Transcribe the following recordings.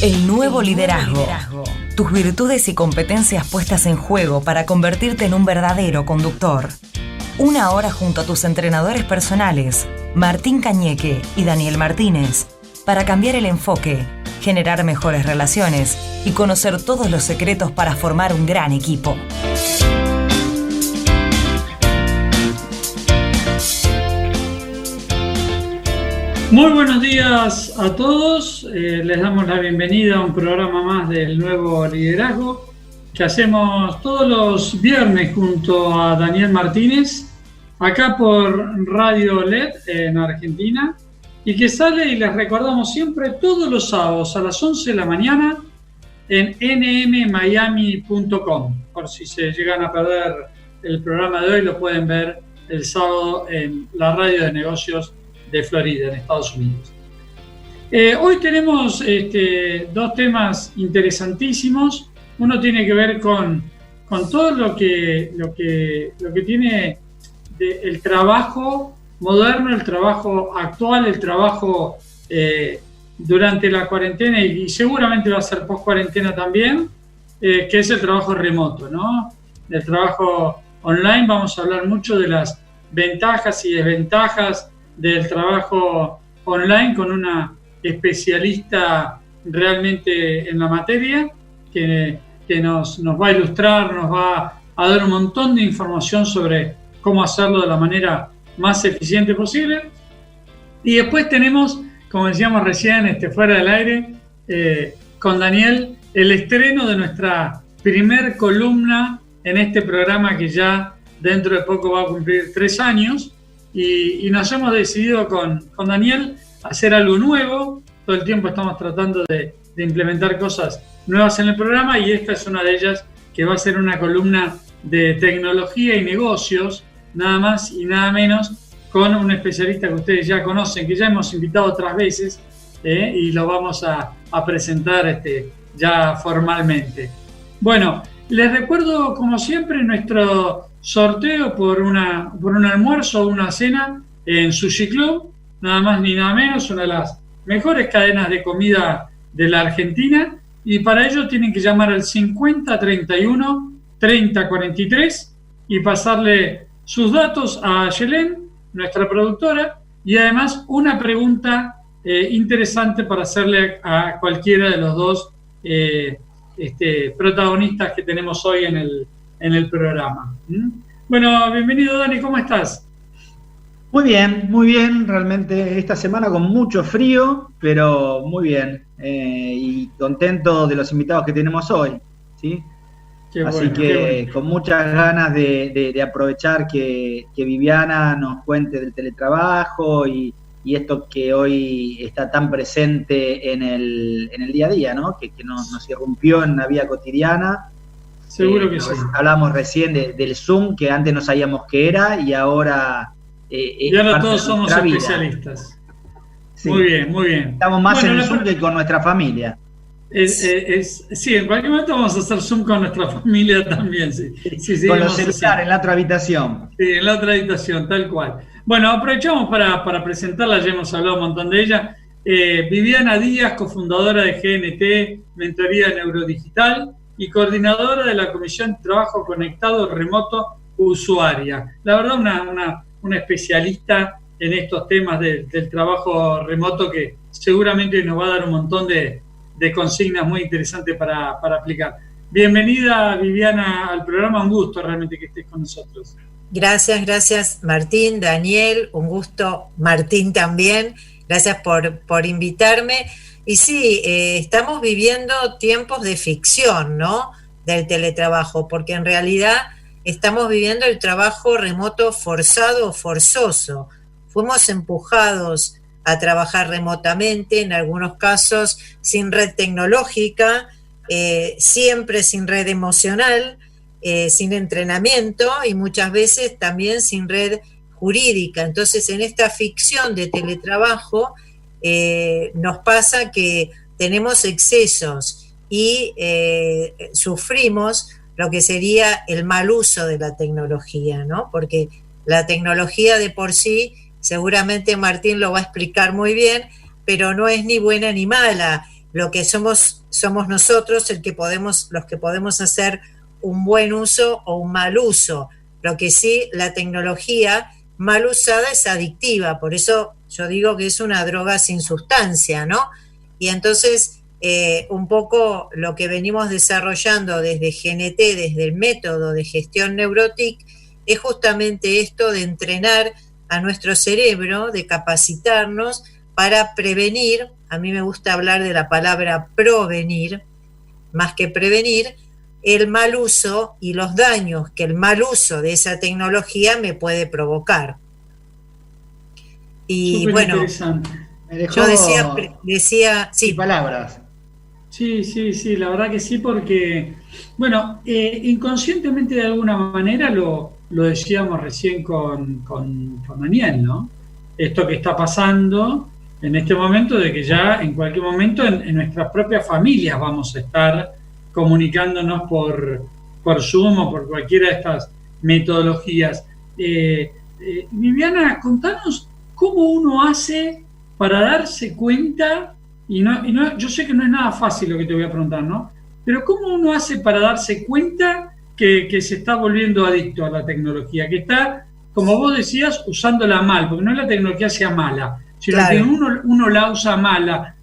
El nuevo liderazgo. Tus virtudes y competencias puestas en juego para convertirte en un verdadero conductor. Una hora junto a tus entrenadores personales, Martín Cañeque y Daniel Martínez, para cambiar el enfoque, generar mejores relaciones y conocer todos los secretos para formar un gran equipo. Muy buenos días a todos, les damos la bienvenida a un programa más del Nuevo Liderazgo que hacemos todos los viernes junto a Daniel Martínez, acá por Radio LED en Argentina, y que sale, y les recordamos siempre, todos los sábados a las 11 de la mañana en nmmiami.com. Por si se llegan a perder el programa de hoy, lo pueden ver el sábado en la radio de negocios de Florida, en Estados Unidos. Hoy tenemos dos temas interesantísimos. Uno tiene que ver con todo lo que tiene el trabajo moderno, el trabajo actual, el trabajo durante la cuarentena y seguramente va a ser post-cuarentena también, que es el trabajo remoto, ¿no? El trabajo online. Vamos a hablar mucho de las ventajas y desventajas del trabajo online con una especialista realmente en la materia que nos va a ilustrar, nos va a dar un montón de información sobre cómo hacerlo de la manera más eficiente posible. Y después tenemos, como decíamos recién, fuera del aire, con Daniel, el estreno de nuestra primer columna en este programa que ya dentro de poco va a cumplir 3 años. Y nos hemos decidido con Daniel hacer algo nuevo. Todo el tiempo estamos tratando de implementar cosas nuevas en el programa y esta es una de ellas, que va a ser una columna de tecnología y negocios, nada más y nada menos, con un especialista que ustedes ya conocen, que ya hemos invitado otras veces y lo vamos a presentar ya formalmente. Bueno, les recuerdo como siempre nuestro sorteo por un almuerzo o una cena en Sushi Club, nada más ni nada menos, una de las mejores cadenas de comida de la Argentina, y para ello tienen que llamar al 50 31 30 43 y pasarle sus datos a Yelén, nuestra productora, y además una pregunta interesante para hacerle a cualquiera de los dos protagonistas que tenemos hoy en el programa. Bueno, bienvenido Dani, ¿cómo estás? Muy bien, realmente esta semana con mucho frío, pero muy bien, y contento de los invitados que tenemos hoy, ¿sí? Así que con muchas ganas de aprovechar que Viviana nos cuente del teletrabajo y esto que hoy está tan presente en el día a día, ¿no? Que nos irrumpió en la vida cotidiana. Seguro que sí. Hablamos recién del Zoom, que antes no sabíamos qué era, y ahora todos somos especialistas. Sí. Muy bien. Estamos más en el Zoom que con nuestra familia. Sí, en cualquier momento vamos a hacer Zoom con nuestra familia también. Sí, con los celulares en la otra habitación. Sí, en la otra habitación, tal cual. Bueno, aprovechamos para presentarla, ya hemos hablado un montón de ella. Viviana Díaz, cofundadora de GNT, Mentoría Neurodigital, y coordinadora de la Comisión de Trabajo Conectado Remoto Usuaria. La verdad, una especialista en estos temas del trabajo remoto que seguramente nos va a dar un montón de consignas muy interesantes para aplicar. Bienvenida, Viviana, al programa. Un gusto realmente que estés con nosotros. Gracias Martín, Daniel, un gusto, Martín también. Gracias por invitarme. Y sí, estamos viviendo tiempos de ficción, ¿no? Del teletrabajo, porque en realidad estamos viviendo el trabajo remoto forzado o forzoso. Fuimos empujados a trabajar remotamente, en algunos casos sin red tecnológica, siempre sin red emocional, sin entrenamiento y muchas veces también sin red jurídica. Entonces, en esta ficción de teletrabajo, nos pasa que tenemos excesos y sufrimos lo que sería el mal uso de la tecnología, ¿no? Porque la tecnología de por sí, seguramente Martín lo va a explicar muy bien, pero no es ni buena ni mala, lo que somos nosotros los que podemos hacer un buen uso o un mal uso. Lo que sí, la tecnología mal usada es adictiva, por eso yo digo que es una droga sin sustancia, ¿no? Y entonces un poco lo que venimos desarrollando desde GNT, desde el método de gestión neurotic, es justamente esto de entrenar a nuestro cerebro, de capacitarnos para prevenir. A mí me gusta hablar de la palabra provenir, más que prevenir, el mal uso y los daños que el mal uso de esa tecnología me puede provocar. Y súper bueno, interesante. Yo decía sí. Palabras. Sí, la verdad que sí, porque, bueno, inconscientemente de alguna manera lo decíamos recién con Daniel, ¿no? Esto que está pasando en este momento, de que ya en cualquier momento en nuestras propias familias vamos a estar comunicándonos por Zoom o por cualquiera de estas metodologías. Viviana, contanos cómo uno hace para darse cuenta, y no, yo sé que no es nada fácil lo que te voy a preguntar, ¿no? Pero ¿cómo uno hace para darse cuenta que se está volviendo adicto a la tecnología, que está, como vos decías, usándola mal? Porque no es la tecnología sea mala, sino claro, que uno la usa mala,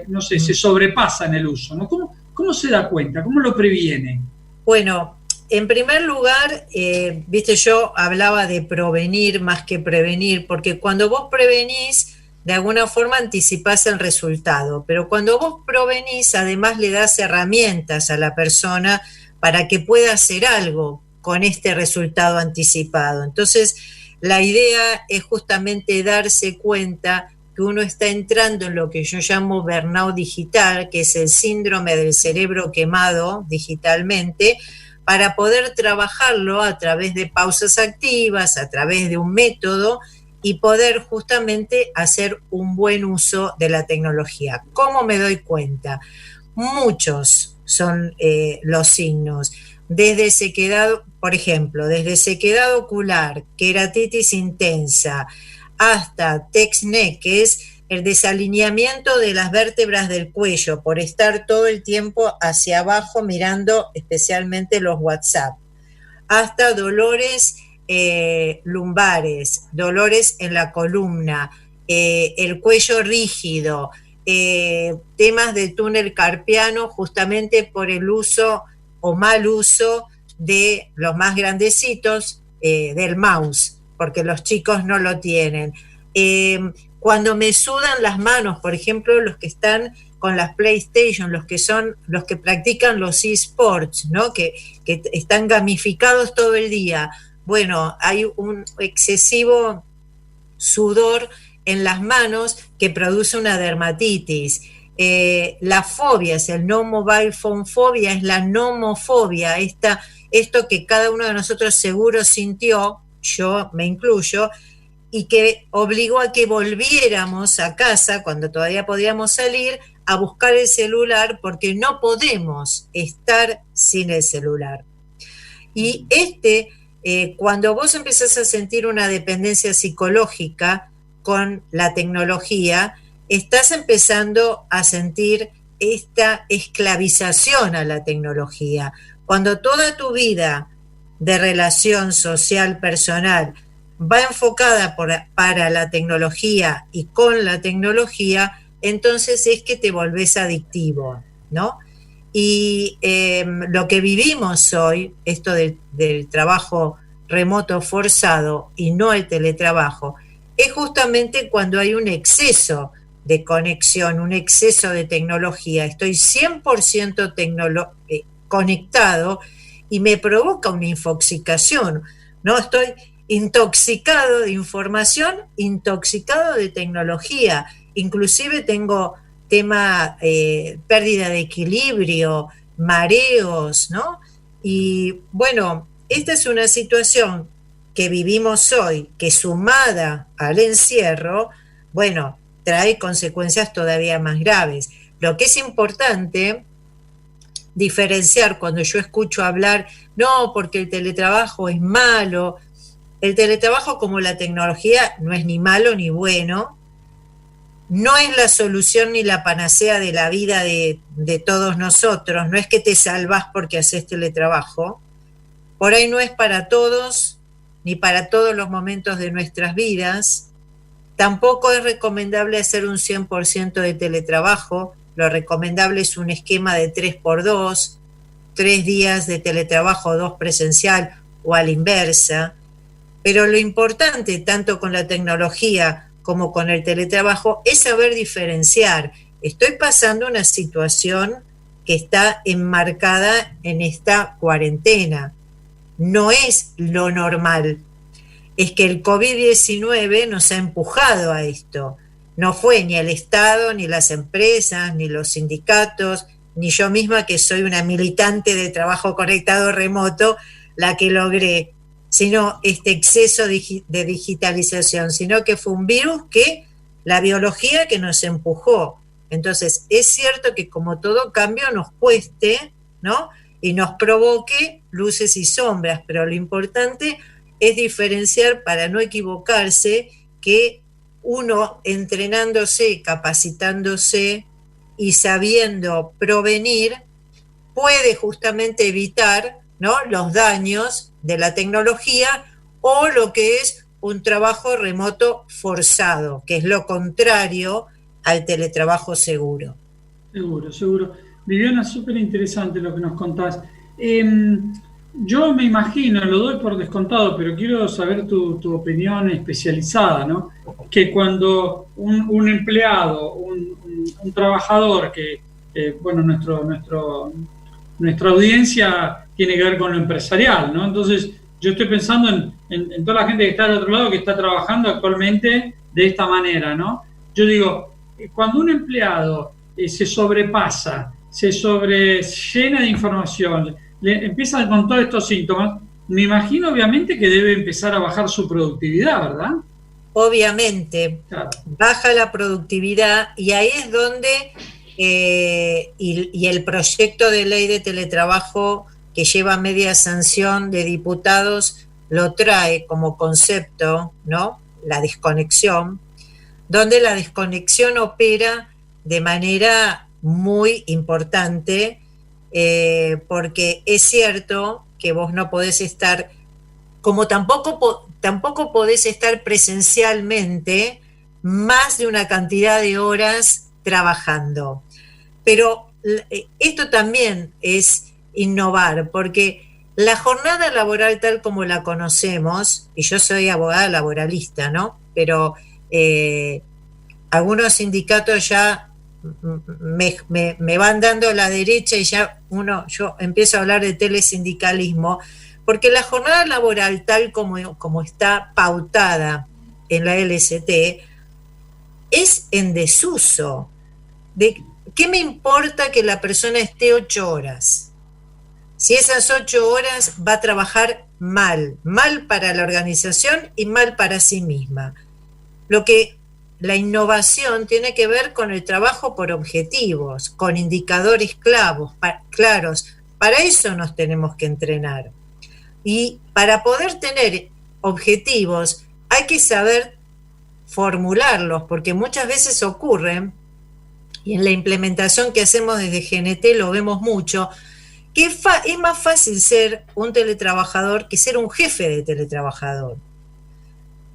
no sé, se sobrepasa en el uso, ¿no? ¿Cómo se da cuenta? ¿Cómo lo previene? Bueno, en primer lugar, viste, yo hablaba de provenir más que prevenir, porque cuando vos prevenís, de alguna forma anticipás el resultado, pero cuando vos provenís, además le das herramientas a la persona para que pueda hacer algo con este resultado anticipado. Entonces, la idea es justamente darse cuenta que uno está entrando en lo que yo llamo burnout digital, que es el síndrome del cerebro quemado digitalmente, para poder trabajarlo a través de pausas activas, a través de un método, y poder justamente hacer un buen uso de la tecnología. ¿Cómo me doy cuenta? Muchos son los signos. Desde sequedad, por ejemplo, desde sequedad ocular, queratitis intensa, hasta text-neck, que es el desalineamiento de las vértebras del cuello por estar todo el tiempo hacia abajo mirando especialmente los WhatsApp, hasta dolores lumbares, dolores en la columna, el cuello rígido, temas de túnel carpiano justamente por el uso o mal uso de los más grandecitos del mouse, porque los chicos no lo tienen. Cuando me sudan las manos, por ejemplo, los que están con las PlayStation, los que practican los eSports, ¿no? que están gamificados todo el día. Bueno, hay un excesivo sudor en las manos que produce una dermatitis. Las fobias, el no mobile phone fobia es la nomofobia, esto que cada uno de nosotros seguro sintió, yo me incluyo, y que obligó a que volviéramos a casa cuando todavía podíamos salir a buscar el celular porque no podemos estar sin el celular. Y cuando vos empezás a sentir una dependencia psicológica con la tecnología, estás empezando a sentir esta esclavización a la tecnología. Cuando toda tu vida de relación social, personal, va enfocada para la tecnología y con la tecnología, entonces es que te volvés adictivo, ¿no? Y lo que vivimos hoy, esto del trabajo remoto forzado y no el teletrabajo, es justamente cuando hay un exceso de conexión, un exceso de tecnología. Estoy 100% conectado y me provoca una infoxicación, ¿no? Estoy intoxicado de información, intoxicado de tecnología. Inclusive tengo tema pérdida de equilibrio, mareos, ¿no? Y bueno, esta es una situación que vivimos hoy, que sumada al encierro, bueno, trae consecuencias todavía más graves. Lo que es importante diferenciar cuando yo escucho hablar, no, porque el teletrabajo es malo. El teletrabajo, como la tecnología, no es ni malo ni bueno. no es la solución ni la panacea de la vida de todos nosotros, no es que te salvás porque haces teletrabajo, por ahí no es para todos, ni para todos los momentos de nuestras vidas, tampoco es recomendable hacer un 100% de teletrabajo, lo recomendable es un esquema de 3x2, 3 días de teletrabajo, 2 presencial o a la inversa, pero lo importante, tanto con la tecnología como con el teletrabajo, es saber diferenciar. Estoy pasando una situación que está enmarcada en esta cuarentena. No es lo normal. Es que el COVID-19 nos ha empujado a esto. No fue ni el Estado, ni las empresas, ni los sindicatos, ni yo misma, que soy una militante de trabajo conectado remoto, la que logré, sino este exceso de digitalización, sino que fue un virus que la biología que nos empujó. Entonces, es cierto que como todo cambio nos cueste, ¿no? Y nos provoque luces y sombras, pero lo importante es diferenciar para no equivocarse que uno entrenándose, capacitándose y sabiendo provenir puede justamente evitar, ¿no?, los daños de la tecnología o lo que es un trabajo remoto forzado, que es lo contrario al teletrabajo seguro. Seguro. Viviana, súper interesante lo que nos contás. Yo me imagino, lo doy por descontado, pero quiero saber tu opinión especializada, ¿no? Que cuando un empleado, un trabajador bueno, nuestra audiencia tiene que ver con lo empresarial, ¿no? Entonces, yo estoy pensando en toda la gente que está al otro lado, que está trabajando actualmente de esta manera, ¿no? Yo digo, cuando un empleado se sobrepasa, se llena de información, le empiezan con todos estos síntomas, me imagino obviamente que debe empezar a bajar su productividad, ¿verdad? Obviamente, claro. Baja la productividad y ahí es donde y el proyecto de ley de teletrabajo que lleva media sanción de diputados lo trae como concepto, ¿no? La desconexión, donde la desconexión opera de manera muy importante, porque es cierto que vos no podés estar, como tampoco podés estar presencialmente más de una cantidad de horas trabajando. Pero esto también es innovar, porque la jornada laboral tal como la conocemos, y yo soy abogada laboralista, ¿no? Pero algunos sindicatos ya me van dando la derecha y ya yo empiezo a hablar de telesindicalismo, porque la jornada laboral tal como está pautada en la LST es en desuso. ¿Qué me importa que la persona esté 8 horas? Si esas 8 horas va a trabajar mal para la organización y mal para sí misma. La innovación tiene que ver con el trabajo por objetivos, con indicadores claros. Para eso nos tenemos que entrenar. Y para poder tener objetivos hay que saber formularlos, porque muchas veces ocurren, y en la implementación que hacemos desde GNT lo vemos mucho, que es más fácil ser un teletrabajador que ser un jefe de teletrabajador.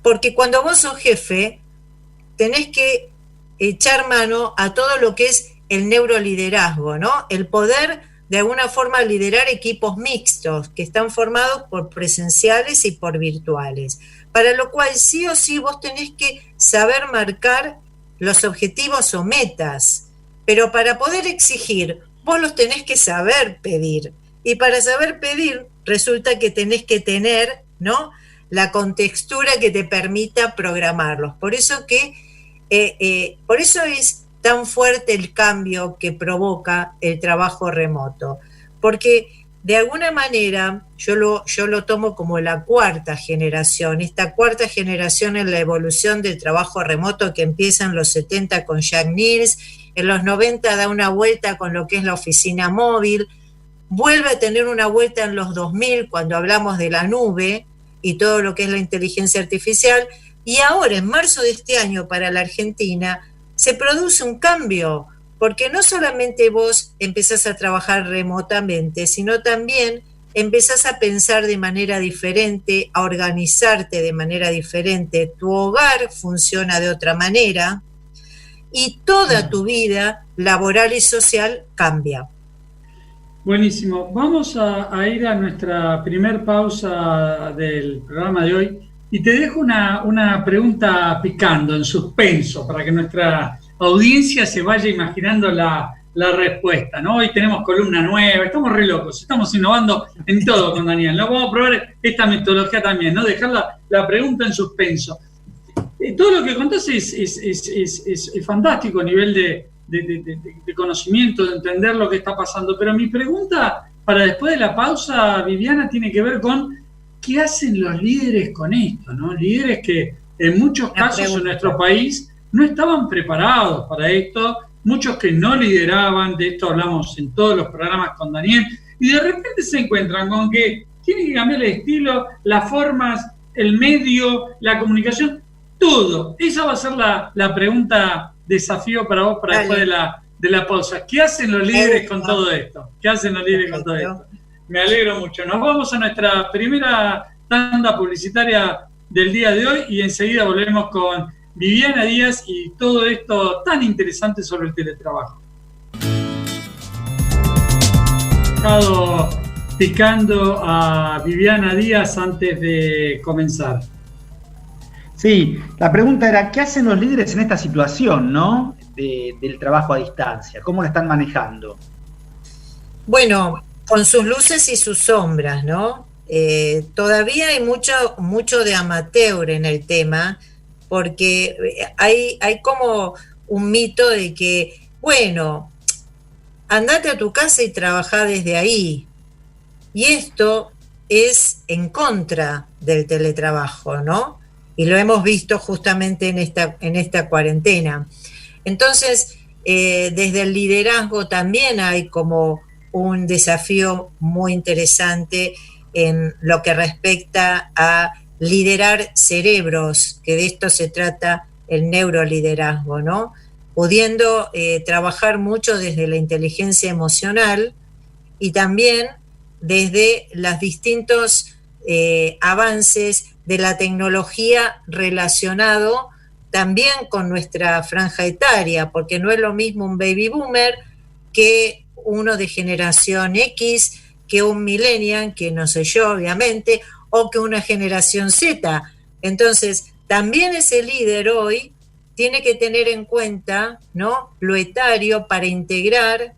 Porque cuando vos sos jefe, tenés que echar mano a todo lo que es el neuroliderazgo, ¿no? El poder de alguna forma liderar equipos mixtos que están formados por presenciales y por virtuales, para lo cual sí o sí vos tenés que saber marcar los objetivos o metas, pero para poder exigir vos los tenés que saber pedir, y para saber pedir resulta que tenés que tener, ¿no?, la contextura que te permita programarlos. Por eso es tan fuerte el cambio que provoca el trabajo remoto, porque de alguna manera yo lo tomo como la cuarta generación, esta cuarta generación en la evolución del trabajo remoto que empieza en los 70 con Jack Niels, en los 90 da una vuelta con lo que es la oficina móvil, vuelve a tener una vuelta en los 2000 cuando hablamos de la nube y todo lo que es la inteligencia artificial, y ahora en marzo de este año para la Argentina se produce un cambio, porque no solamente vos empezás a trabajar remotamente, sino también empezás a pensar de manera diferente, a organizarte de manera diferente, tu hogar funciona de otra manera y toda tu vida laboral y social cambia. Buenísimo. Vamos a ir a nuestra primer pausa del programa de hoy y te dejo una pregunta picando, en suspenso, para que nuestra audiencia se vaya imaginando la respuesta, ¿no? Hoy tenemos columna nueva, estamos re locos, estamos innovando en todo con Daniel, ¿no? Vamos a probar esta metodología también, ¿no? Dejar la pregunta en suspenso. Todo lo que contás es fantástico a nivel de conocimiento, de entender lo que está pasando, pero mi pregunta para después de la pausa, Viviana, tiene que ver con qué hacen los líderes con esto, ¿no? Líderes que en muchos casos en nuestro país no estaban preparados para esto, muchos que no lideraban, de esto hablamos en todos los programas con Daniel, y de repente se encuentran con que tienen que cambiar el estilo, las formas, el medio, la comunicación, todo. Esa va a ser la pregunta desafío para vos para después de la pausa. ¿Qué hacen los líderes con todo esto? ¿Qué hacen los líderes con todo esto? Me alegro mucho. Nos vamos a nuestra primera tanda publicitaria del día de hoy y enseguida volvemos con Viviana Díaz y todo esto tan interesante sobre el teletrabajo. Estado picando a Viviana Díaz antes de comenzar. Sí, la pregunta era, ¿qué hacen los líderes en esta situación, ¿no? Del trabajo a distancia? ¿Cómo lo están manejando? Bueno, con sus luces y sus sombras, ¿no? Todavía hay mucho de amateur en el tema, porque hay como un mito de que, bueno, andate a tu casa y trabajá desde ahí. Y esto es en contra del teletrabajo, ¿no? Y lo hemos visto justamente en esta cuarentena. Entonces, desde el liderazgo también hay como un desafío muy interesante en lo que respecta a liderar cerebros, que de esto se trata el neuroliderazgo, ¿no? Pudiendo trabajar mucho desde la inteligencia emocional y también desde los distintos avances de la tecnología relacionado también con nuestra franja etaria, porque no es lo mismo un baby boomer que uno de generación X, que un millennial, que no sé yo, obviamente, o que una generación Z. Entonces, también ese líder hoy tiene que tener en cuenta, ¿no?, lo etario para integrar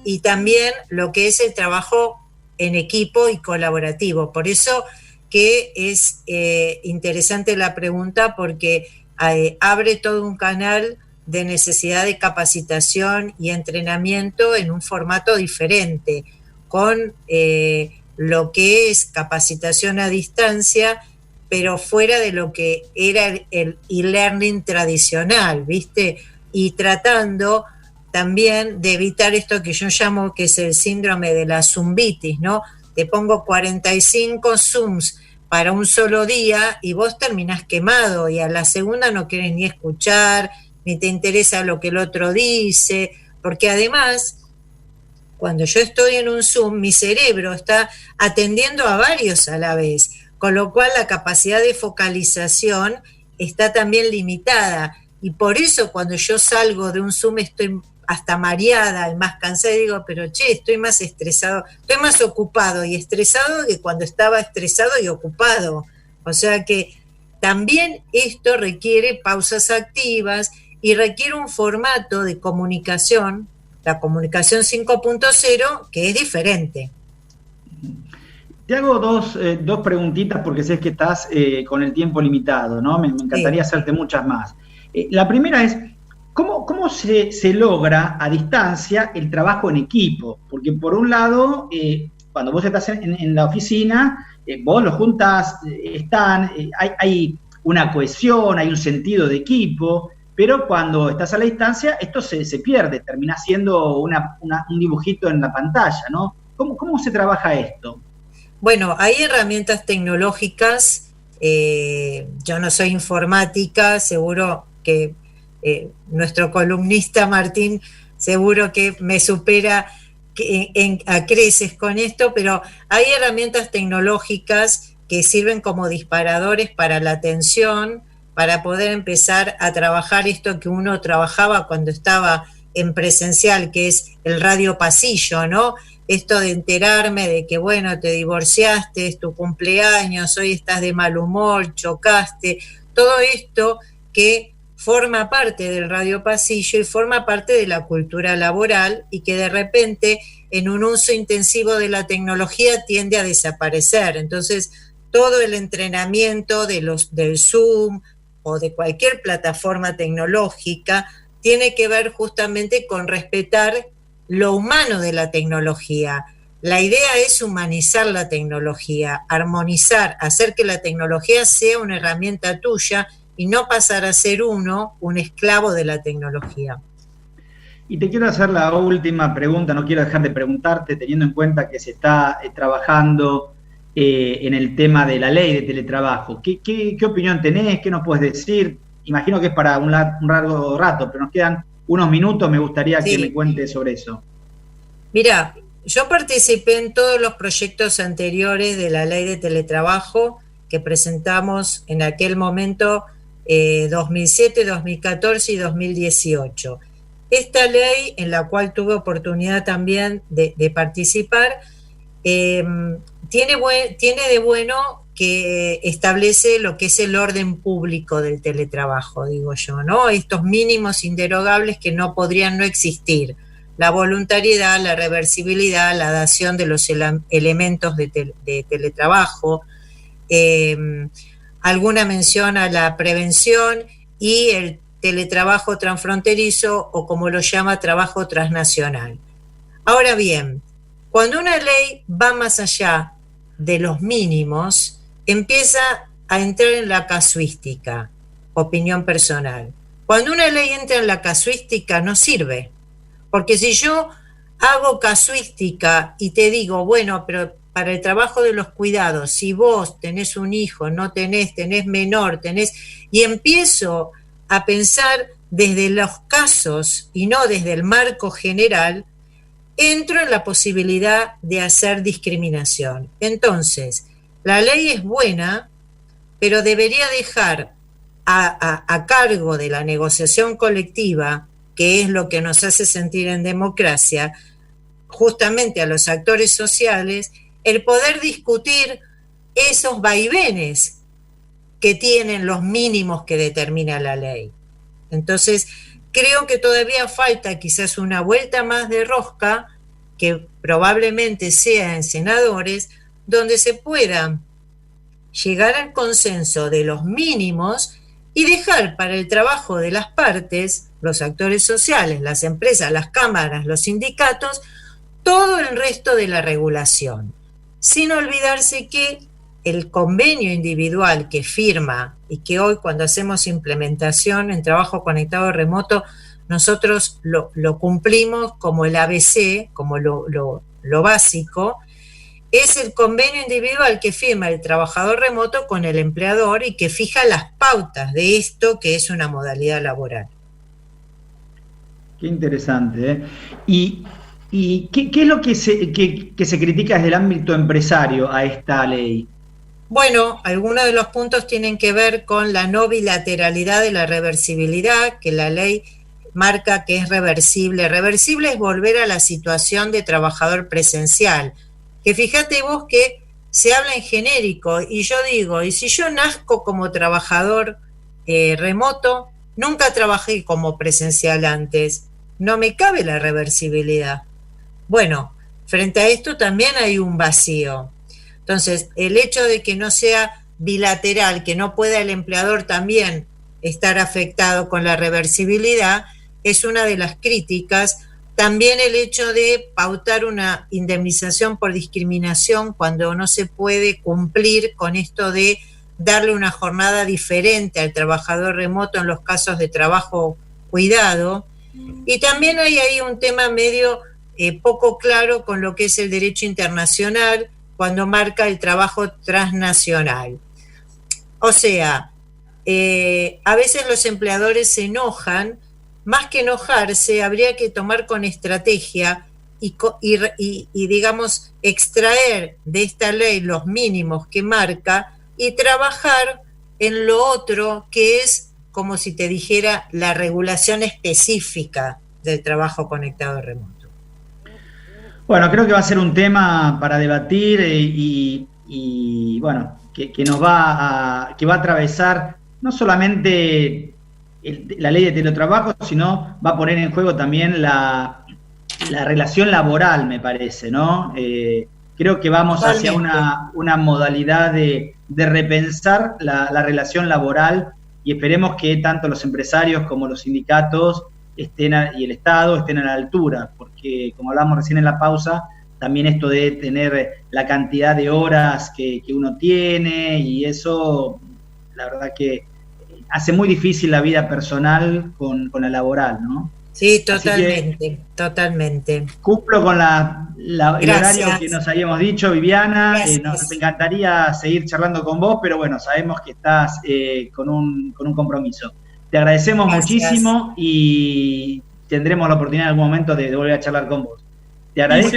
y también lo que es el trabajo en equipo y colaborativo. Por eso que es interesante la pregunta, porque abre todo un canal de necesidad de capacitación y entrenamiento en un formato diferente, con lo que es capacitación a distancia, pero fuera de lo que era el e-learning tradicional, ¿viste? Y tratando también de evitar esto que yo llamo que es el síndrome de la zumbitis, ¿no? Te pongo 45 Zooms para un solo día y vos terminás quemado y a la segunda no querés ni escuchar, ni te interesa lo que el otro dice, porque además, cuando yo estoy en un Zoom, mi cerebro está atendiendo a varios a la vez, con lo cual la capacidad de focalización está también limitada. Y por eso cuando yo salgo de un Zoom estoy hasta mareada y más cansada y digo, pero estoy más estresado, estoy más ocupado y estresado que cuando estaba estresado y ocupado. O sea que también esto requiere pausas activas y requiere un formato de comunicación, la comunicación 5.0, que es diferente. Te hago dos preguntitas porque sé que estás con el tiempo limitado, ¿no? Me encantaría hacerte muchas más. La primera es, ¿cómo se logra a distancia el trabajo en equipo? Porque por un lado, cuando vos estás en la oficina, vos los juntás, hay una cohesión, hay un sentido de equipo, pero cuando estás a la distancia, esto se pierde, termina siendo un dibujito en la pantalla, ¿no? ¿Cómo se trabaja esto? Bueno, hay herramientas tecnológicas, yo no soy informática, seguro que nuestro columnista Martín seguro que me supera a creces con esto, pero hay herramientas tecnológicas que sirven como disparadores para la atención, para poder empezar a trabajar esto que uno trabajaba cuando estaba en presencial, que es el radio pasillo, ¿no? Esto de enterarme de que, bueno, te divorciaste, es tu cumpleaños, hoy estás de mal humor, chocaste, todo esto que forma parte del radio pasillo y forma parte de la cultura laboral y que de repente en un uso intensivo de la tecnología tiende a desaparecer. Entonces, todo el entrenamiento del Zoom o de cualquier plataforma tecnológica tiene que ver justamente con respetar lo humano de la tecnología. La idea es humanizar la tecnología, armonizar, hacer que la tecnología sea una herramienta tuya y no pasar a ser un esclavo de la tecnología. Y te quiero hacer la última pregunta, no quiero dejar de preguntarte, teniendo en cuenta que se está trabajando en el tema de la ley de teletrabajo. ¿Qué opinión tenés? ¿Qué nos puedes decir? Imagino que es para un largo rato, pero nos quedan unos minutos, me gustaría que me cuentes sobre eso. Mira, yo participé en todos los proyectos anteriores de la ley de teletrabajo que presentamos en aquel momento, 2007, 2014 y 2018. Esta ley, en la cual tuve oportunidad también de participar, tiene de bueno que establece lo que es el orden público del teletrabajo, digo yo, ¿no? Estos mínimos inderogables que no podrían no existir. La voluntariedad, la reversibilidad, la dación de los elementos de teletrabajo, alguna mención a la prevención y el teletrabajo transfronterizo o como lo llama trabajo transnacional. Ahora bien, cuando una ley va más allá de los mínimos, empieza a entrar en la casuística, opinión personal. Cuando una ley entra en la casuística no sirve, porque si yo hago casuística y te digo, bueno, pero para el trabajo de los cuidados, si vos tenés un hijo, no tenés menor, y empiezo a pensar desde los casos y no desde el marco general, entro en la posibilidad de hacer discriminación. Entonces, la ley es buena, pero debería dejar a cargo de la negociación colectiva, que es lo que nos hace sentir en democracia, justamente a los actores sociales, el poder discutir esos vaivenes que tienen los mínimos que determina la ley. Entonces, creo que todavía falta quizás una vuelta más de rosca, que probablemente sea en senadores, donde se pueda llegar al consenso de los mínimos y dejar para el trabajo de las partes, los actores sociales, las empresas, las cámaras, los sindicatos, todo el resto de la regulación, sin olvidarse que el convenio individual que firma y que hoy cuando hacemos implementación en trabajo conectado remoto, nosotros lo cumplimos como el ABC, como lo básico, es el convenio individual que firma el trabajador remoto con el empleador y que fija las pautas de esto que es una modalidad laboral. Qué interesante, ¿eh? ¿Y qué es lo que se critica desde el ámbito empresario a esta ley? Bueno, algunos de los puntos tienen que ver con la no bilateralidad de la reversibilidad, que la ley marca que es reversible. Reversible es volver a la situación de trabajador presencial. Que fíjate vos que se habla en genérico y yo digo, y si yo nazco como trabajador remoto, nunca trabajé como presencial antes, no me cabe la reversibilidad. Bueno, frente a esto también hay un vacío. Entonces, el hecho de que no sea bilateral, que no pueda el empleador también estar afectado con la reversibilidad, es una de las críticas. También el hecho de pautar una indemnización por discriminación cuando no se puede cumplir con esto de darle una jornada diferente al trabajador remoto en los casos de trabajo cuidado. Y también hay ahí un tema medio poco claro con lo que es el derecho internacional cuando marca el trabajo transnacional. O sea, a veces los empleadores se enojan. Más que enojarse, habría que tomar con estrategia y digamos, extraer de esta ley los mínimos que marca y trabajar en lo otro, que es, como si te dijera, la regulación específica del trabajo conectado remoto. Bueno, creo que va a ser un tema para debatir y bueno, que va a atravesar no solamente la ley de teletrabajo, sino va a poner en juego también la relación laboral, me parece, ¿no? Creo que vamos hacia una modalidad de repensar la relación laboral y esperemos que tanto los empresarios como los sindicatos y el Estado estén a la altura, porque como hablamos recién en la pausa, también esto de tener la cantidad de horas que uno tiene, y eso, la verdad que hace muy difícil la vida personal con la laboral, ¿no? Sí, totalmente. Cumplo con el horario que nos habíamos dicho, Viviana. Nos encantaría seguir charlando con vos, pero bueno, sabemos que estás con un compromiso. Te agradecemos muchísimo y tendremos la oportunidad en algún momento de volver a charlar con vos. Te agradezco.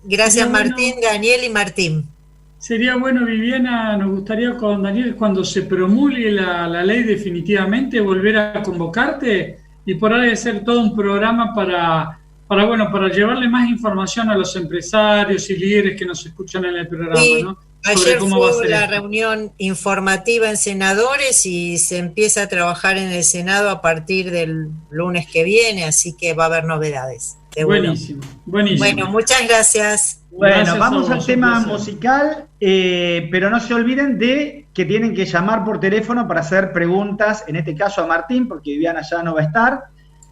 Gracias, Martín, Daniel y Martín. Sería bueno, Viviana, nos gustaría con Daniel, cuando se promulgue la ley definitivamente, volver a convocarte y por ahí hacer todo un programa para llevarle más información a los empresarios y líderes que nos escuchan en el programa, sí, ¿no? Ayer fue la reunión informativa en senadores y se empieza a trabajar en el Senado a partir del lunes que viene, así que va a haber novedades. Buenísimo. Bueno, muchas gracias. Bueno, gracias, vamos al tema musical, pero no se olviden de que tienen que llamar por teléfono para hacer preguntas, en este caso a Martín, porque Viviana ya no va a estar,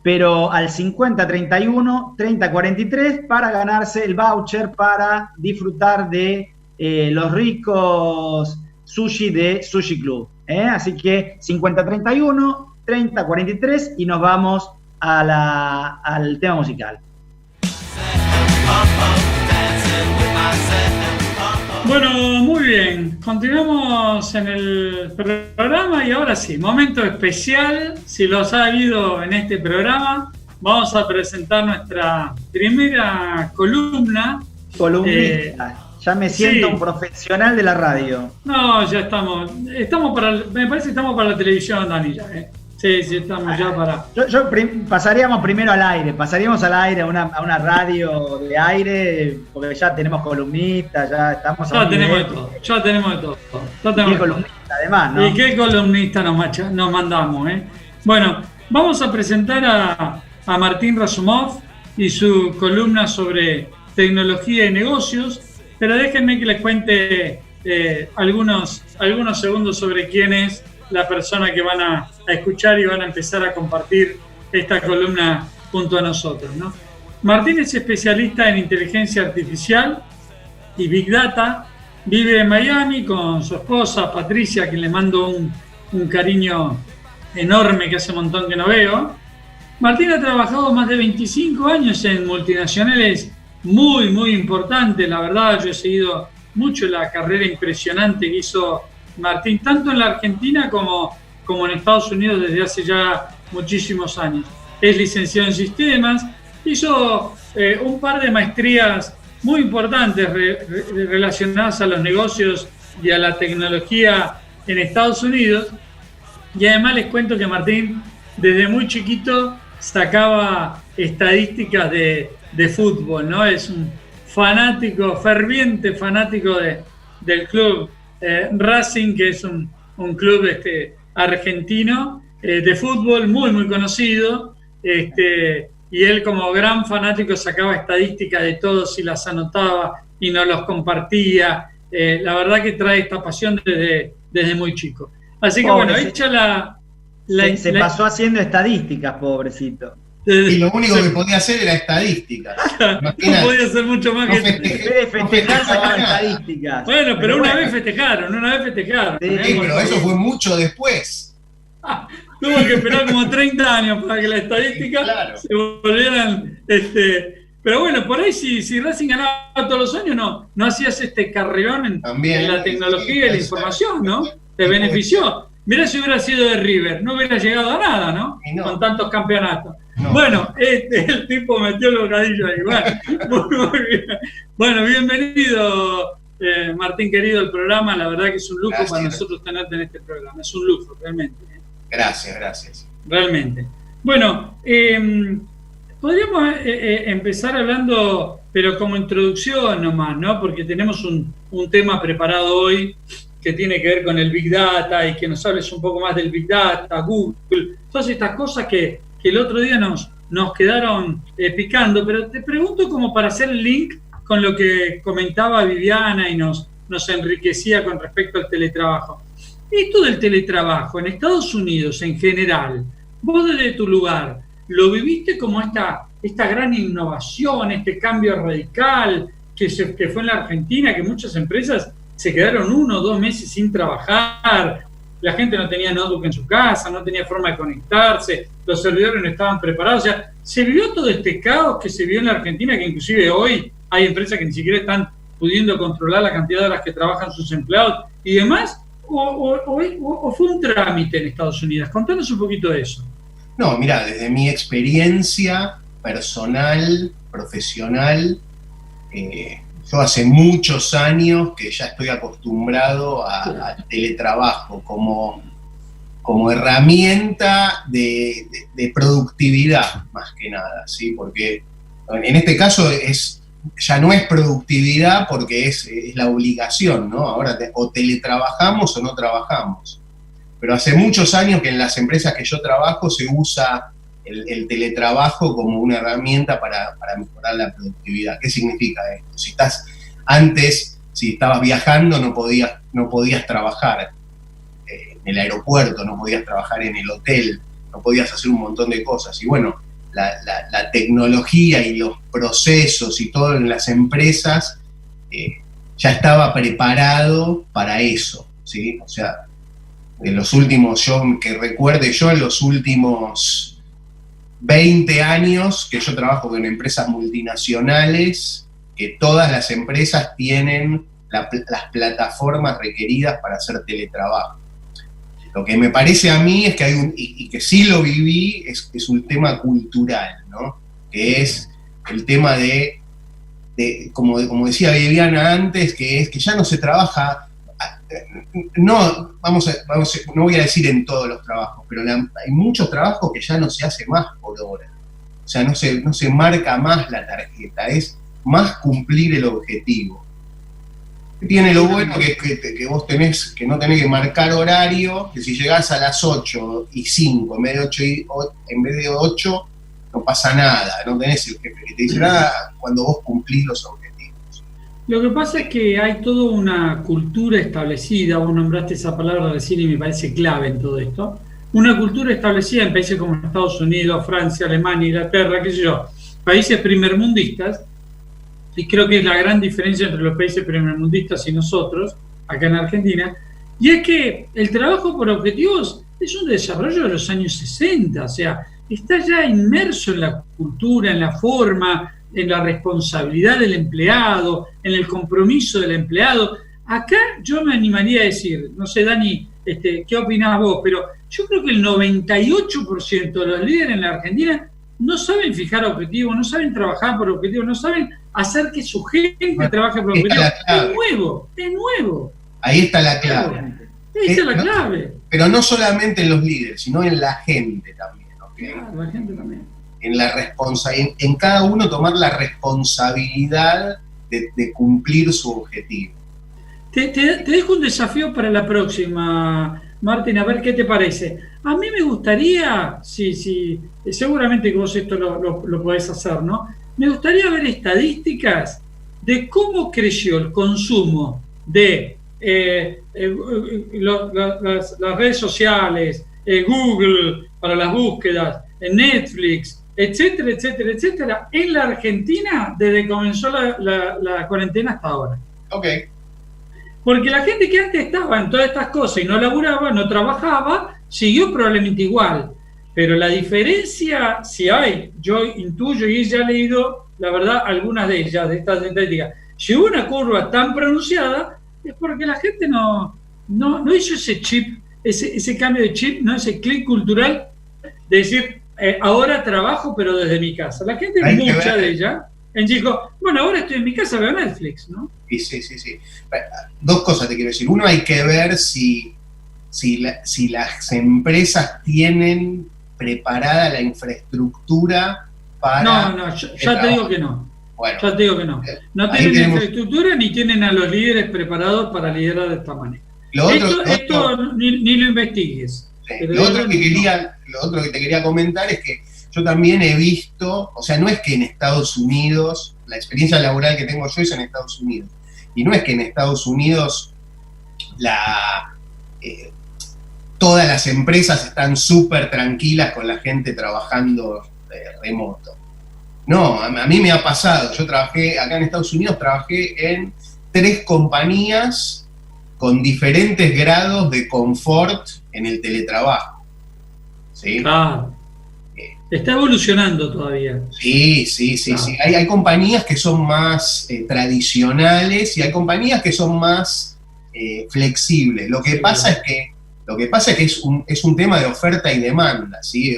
pero al 5031 3043 para ganarse el voucher para disfrutar de los ricos sushi de Sushi Club. Así que 5031 3043 y nos vamos al tema musical. Bueno, muy bien, continuamos en el programa y ahora sí, momento especial, si los ha habido en este programa, vamos a presentar nuestra primera columna. Ya me siento un profesional de la radio. No, ya estamos me parece que estamos para la televisión, Dani, ya, Sí, estamos ya para... Pasaríamos al aire a una radio de aire, porque ya tenemos columnistas, ya estamos... Ya tenemos de todo. ¿Qué columnista además, no? ¿Y qué columnista nos mandamos, Bueno, vamos a presentar a Martín Razumov y su columna sobre tecnología y negocios, pero déjenme que les cuente algunos segundos sobre quién es la persona que van a escuchar y van a empezar a compartir esta columna junto a nosotros, ¿no? Martín es especialista en inteligencia artificial y Big Data, vive en Miami con su esposa Patricia, a quien le mando un cariño enorme que hace un montón que no veo. Martín ha trabajado más de 25 años en multinacionales muy, muy importantes, la verdad yo he seguido mucho la carrera impresionante que hizo Martín, tanto en la Argentina como en Estados Unidos desde hace ya muchísimos años. Es licenciado en sistemas, hizo un par de maestrías muy importantes relacionadas a los negocios y a la tecnología en Estados Unidos. Y además les cuento que Martín desde muy chiquito sacaba estadísticas de fútbol, ¿no? Es un ferviente fanático del club Racing, que es un club argentino de fútbol muy muy conocido, y él como gran fanático sacaba estadísticas de todos y las anotaba y nos los compartía. La verdad que trae esta pasión desde muy chico. Así que bueno, hecha se pasó haciendo estadísticas, pobrecito. Y lo único que podía hacer era estadísticas. No podía hacer mucho más que festejar sacar estadísticas. Bueno, pero una vez festejaron. Sí, pero eso fue mucho después. Tuvo que esperar como 30 años para que las estadísticas se volvieran... Pero bueno, por ahí si Racing ganaba todos los años, no hacías este carreón en la tecnología y la información, ¿no? Te benefició. Mirá si hubiera sido de River, no hubiera llegado a nada, ¿no? No. Con tantos campeonatos. No. Bueno, el tipo metió el bocadillo ahí. Muy bien. Bueno, bienvenido, Martín querido, al programa. La verdad que es un lujo. Gracias. Para nosotros tenerte en este programa. Es un lujo, realmente. Gracias. Realmente. Bueno, podríamos empezar hablando, pero como introducción nomás, ¿no? Porque tenemos un tema preparado hoy que tiene que ver con el Big Data y que nos hables un poco más del Big Data, Google, todas estas cosas que el otro día nos quedaron picando, pero te pregunto como para hacer el link con lo que comentaba Viviana y nos enriquecía con respecto al teletrabajo. Esto del teletrabajo en Estados Unidos en general, vos desde tu lugar, ¿lo viviste como esta gran innovación, este cambio radical que fue en la Argentina, que muchas empresas se quedaron 1 o 2 meses sin trabajar? La gente no tenía notebook en su casa, no tenía forma de conectarse, los servidores no estaban preparados. O sea, se vivió todo este caos que se vio en la Argentina, que inclusive hoy hay empresas que ni siquiera están pudiendo controlar la cantidad de horas que trabajan sus empleados y demás, o fue un trámite en Estados Unidos. Contanos un poquito de eso. No, mira, desde mi experiencia personal, profesional, yo hace muchos años que ya estoy acostumbrado al teletrabajo como herramienta de productividad, más que nada, ¿sí? Porque en este caso ya no es productividad porque es la obligación, ¿no? Ahora o teletrabajamos o no trabajamos. Pero hace muchos años que en las empresas que yo trabajo se usa el teletrabajo como una herramienta para mejorar la productividad. ¿Qué significa esto? Si estabas viajando no podías trabajar en el aeropuerto, no podías trabajar en el hotel, no podías hacer un montón de cosas. Y bueno, la tecnología y los procesos y todo en las empresas ya estaba preparado para eso, ¿sí? O sea, en los últimos 20 años que yo trabajo con empresas multinacionales, que todas las empresas tienen las plataformas requeridas para hacer teletrabajo. Lo que me parece a mí es que y que sí lo viví, es un tema cultural, ¿no? Que es el tema de como decía Viviana antes, que es que ya no se trabaja. No voy a decir en todos los trabajos, pero hay muchos trabajos que ya no se hace más por hora. O sea, no se marca más la tarjeta, es más cumplir el objetivo. Tiene lo bueno que vos que no tenés que marcar horario, que si llegás a las 8:05 en vez de 8, no pasa nada, no tenés el jefe que te dice nada cuando vos cumplís los objetivos. Lo que pasa es que hay toda una cultura establecida, vos nombraste esa palabra recién y me parece clave en todo esto, una cultura establecida en países como Estados Unidos, Francia, Alemania, Inglaterra, qué sé yo, países primermundistas, y creo que es la gran diferencia entre los países primermundistas y nosotros, acá en Argentina, y es que el trabajo por objetivos es un desarrollo de los años 60, o sea, está ya inmerso en la cultura, en la forma, en la responsabilidad del empleado, en el compromiso del empleado. Acá yo me animaría a decir, no sé, Dani, ¿qué opinás vos? Pero yo creo que el 98% de los líderes en la Argentina no saben fijar objetivos, no saben trabajar por objetivos, no saben hacer que su gente trabaje por objetivos. Es nuevo. Ahí está la clave. Ahí está la clave. Pero no solamente en los líderes, sino en la gente también. ¿Okay? Claro, la gente también. En cada uno tomar la responsabilidad de cumplir su objetivo. Te dejo un desafío para la próxima, Martín, a ver qué te parece. A mí me gustaría, sí, seguramente que vos esto lo podés hacer, ¿no? Me gustaría ver estadísticas de cómo creció el consumo de las redes sociales, Google para las búsquedas, Netflix, etcétera, en la Argentina desde que comenzó la cuarentena hasta ahora. Ok. Porque la gente que antes estaba en todas estas cosas y no laburaba, no trabajaba, siguió probablemente igual. Pero la diferencia, si hay, yo intuyo y ya he leído, la verdad, algunas de ellas, de estas estadísticas, si hubo una curva tan pronunciada, es porque la gente no hizo ese chip ese cambio de chip, ¿no? Ese clic cultural de decir, ahora trabajo pero desde mi casa. La gente, mucha de ella, dijo, bueno, ahora estoy en mi casa, veo Netflix, ¿no? Sí. Dos cosas te quiero decir. Uno, hay que ver si las empresas tienen preparada la infraestructura para... No, ya te digo que no. Bueno, ya te digo que no. No tienen infraestructura ni tienen a los líderes preparados para liderar de esta manera. Esto ni lo investigues. Sí, lo otro que te quería comentar es que yo también he visto, o sea, no es que en Estados Unidos, la experiencia laboral que tengo yo es en Estados Unidos, y no es que en Estados Unidos todas las empresas están súper tranquilas con la gente trabajando remoto. No, a mí me ha pasado. Yo trabajé acá en Estados Unidos, trabajé en 3 compañías con diferentes grados de confort en el teletrabajo. ¿Sí? Está evolucionando todavía. Sí. Hay compañías que son más tradicionales y hay compañías que son más flexibles. Lo que pasa es que es un tema de oferta y demanda, ¿sí?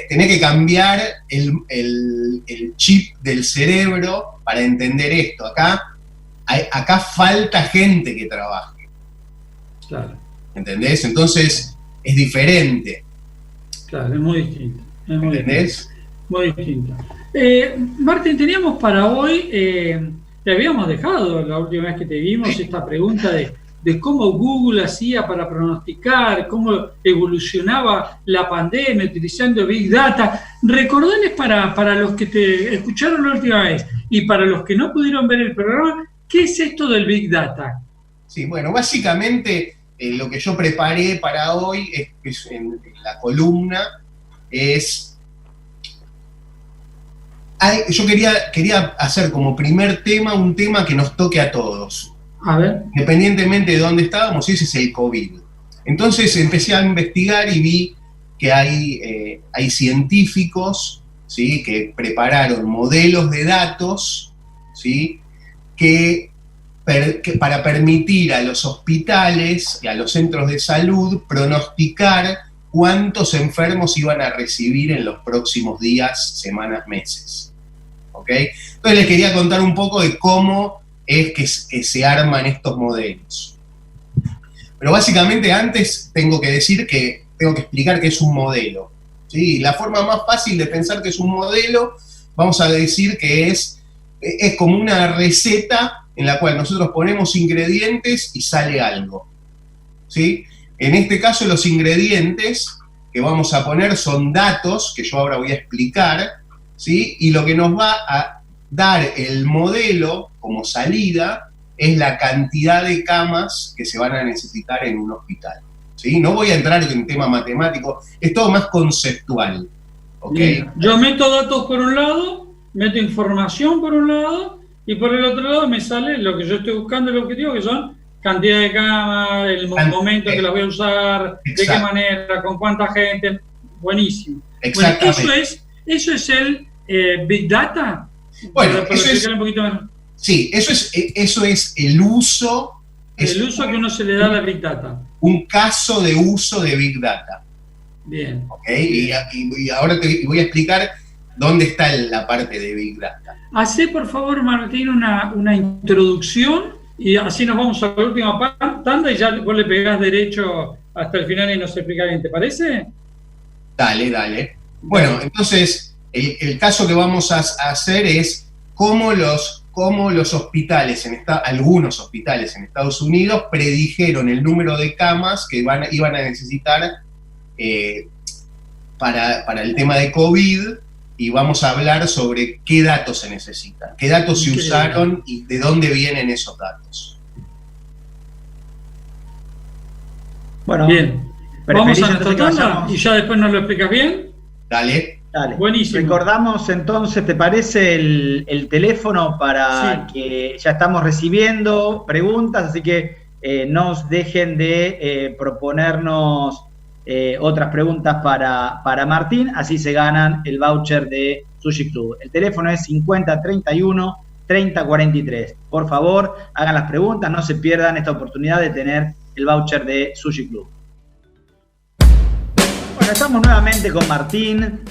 Tenés que cambiar el chip del cerebro para entender esto. Acá falta gente que trabaje. Claro. ¿Entendés? Entonces es diferente. Claro, es muy distinto. ¿Entendés? Muy distinto. Martín, teníamos para hoy, te habíamos dejado la última vez que te vimos esta pregunta de cómo Google hacía para pronosticar, cómo evolucionaba la pandemia utilizando Big Data. Recordales para los que te escucharon la última vez y para los que no pudieron ver el programa, ¿qué es esto del Big Data? Sí, bueno, básicamente lo que yo preparé para hoy es en la columna yo quería hacer como primer tema un tema que nos toque a todos. A ver. Independientemente de dónde estábamos, ese es el COVID. Entonces empecé a investigar y vi que hay científicos, ¿sí?, que prepararon modelos de datos, ¿sí?, que para permitir a los hospitales y a los centros de salud pronosticar cuántos enfermos iban a recibir en los próximos días, semanas, meses. ¿Ok? Entonces les quería contar un poco de cómo es que se arman estos modelos. Pero básicamente antes tengo que explicar qué es un modelo. ¿Sí? La forma más fácil de pensar que es un modelo, vamos a decir que es como una receta en la cual nosotros ponemos ingredientes y sale algo. ¿Sí? En este caso los ingredientes que vamos a poner son datos, que yo ahora voy a explicar, ¿sí? Y lo que nos va a dar el modelo como salida es la cantidad de camas que se van a necesitar en un hospital. ¿Sí? No voy a entrar en tema matemático, es todo más conceptual. ¿Okay? Yo meto datos por un lado, meto información por un lado, y por el otro lado me sale lo que yo estoy buscando, el objetivo, que son cantidad de camas, el momento que las voy a usar, exacto, de qué manera, con cuánta gente. Buenísimo. Exactamente. Bueno, eso es el Big Data. Bueno, eso es el uso. El uso que uno se le da a la Big Data. Un caso de uso de Big Data. Bien. ¿Okay? Y ahora te voy a explicar dónde está la parte de Big Data. Hacé, por favor, Martín, una introducción y así nos vamos a la última tanda y ya vos le pegás derecho hasta el final y nos explicás bien. ¿Te parece? Dale. Bueno, entonces, el caso que vamos a hacer es cómo los hospitales, algunos hospitales en Estados Unidos predijeron el número de camas que iban a necesitar para el tema de COVID, y vamos a hablar sobre qué datos se necesitan, qué datos se usaron y de dónde vienen esos datos. Bueno, bien. Vamos a nuestra tanda y ya después nos lo explicas bien. Dale. Buenísimo. Recordamos entonces, ¿te parece el teléfono para que ya estamos recibiendo preguntas? Así que no os dejen de proponernos otras preguntas para Martín, así se ganan el voucher de Sushi Club. El teléfono es 5031-3043. Por favor, hagan las preguntas, no se pierdan esta oportunidad de tener el voucher de Sushi Club. Bueno, estamos nuevamente con Martín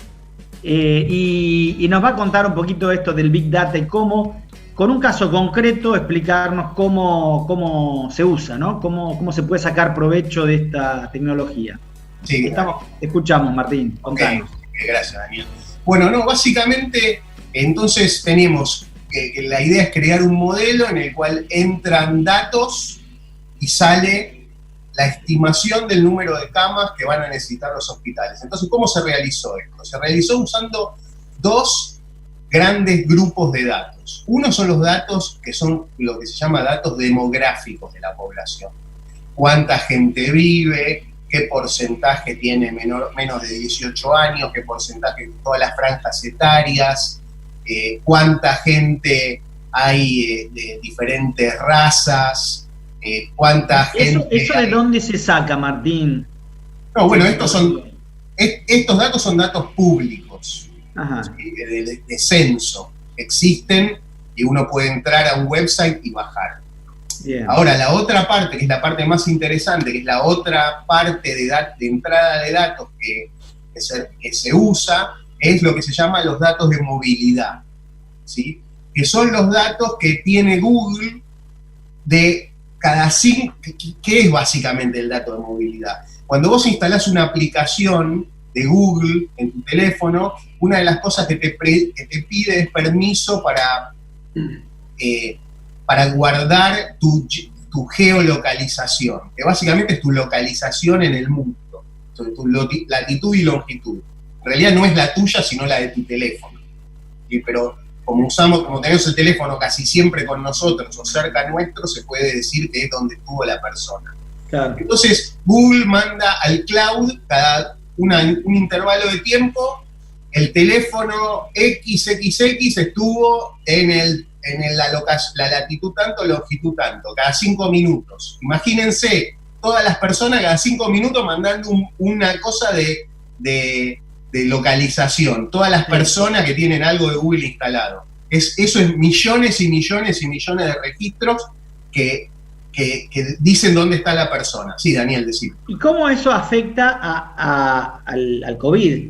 y nos va a contar un poquito esto del Big Data y cómo, con un caso concreto, explicarnos cómo se usa, ¿no? Cómo se puede sacar provecho de esta tecnología. Sí, escuchamos, Martín. Contanos. Okay, gracias, Daniel. Bueno, no, básicamente, entonces tenemos que la idea es crear un modelo en el cual entran datos y sale la estimación del número de camas que van a necesitar los hospitales. Entonces, ¿cómo se realizó esto? Se realizó usando dos grandes grupos de datos. Uno son los datos que son lo que se llama datos demográficos de la población. Cuánta gente vive, qué porcentaje tiene menos de 18 años, qué porcentaje de todas las franjas etarias, cuánta gente hay de diferentes razas, cuánta gente... ¿Eso de dónde se saca, Martín? No, bueno, estos datos son datos públicos, de censo. Existen y uno puede entrar a un website y bajar. Bien. Ahora, la otra parte, que es la parte más interesante, que es la otra parte de entrada de datos que se usa, es lo que se llama los datos de movilidad, ¿sí? Que son los datos que tiene Google de cada 5... ¿Qué es básicamente el dato de movilidad? Cuando vos instalás una aplicación de Google en tu teléfono, una de las cosas que te pide es permiso para guardar tu geolocalización, que básicamente es tu localización en el mundo, tu latitud y longitud. En realidad no es la tuya, sino la de tu teléfono. ¿Sí? Pero como tenemos el teléfono casi siempre con nosotros o cerca nuestro, se puede decir que es donde estuvo la persona. Claro. Entonces, Google manda al cloud cada un intervalo de tiempo, el teléfono XXX estuvo en la latitud tanto, longitud tanto, cada 5 minutos. Imagínense, todas las personas cada 5 minutos mandando una cosa de localización, todas las personas que tienen algo de Google instalado. Eso es millones y millones y millones de registros que dicen dónde está la persona. Sí, Daniel, decime. ¿Y cómo eso afecta al COVID?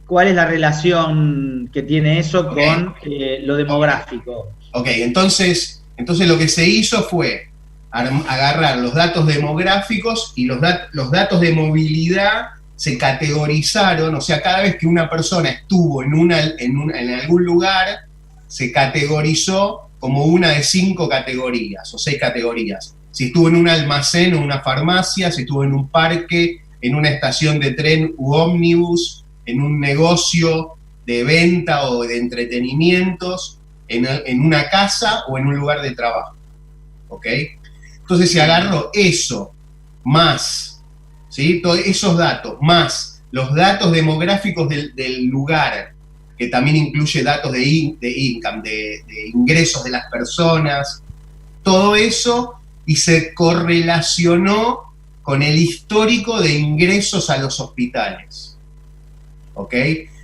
¿Cuál es la relación que tiene eso con lo demográfico? Ok, entonces lo que se hizo fue agarrar los datos demográficos y los datos de movilidad se categorizaron, o sea, cada vez que una persona estuvo en algún lugar, se categorizó como una de 5 categorías o 6 categorías. Si estuvo en un almacén o una farmacia, si estuvo en un parque, en una estación de tren u ómnibus, en un negocio de venta o de entretenimientos, en una casa o en un lugar de trabajo. ¿Ok? Entonces se agarró eso más, ¿sí? Todos esos datos, más los datos demográficos del lugar, que también incluye datos de income, de ingresos de las personas, todo eso, y se correlacionó con el histórico de ingresos a los hospitales. ¿Ok?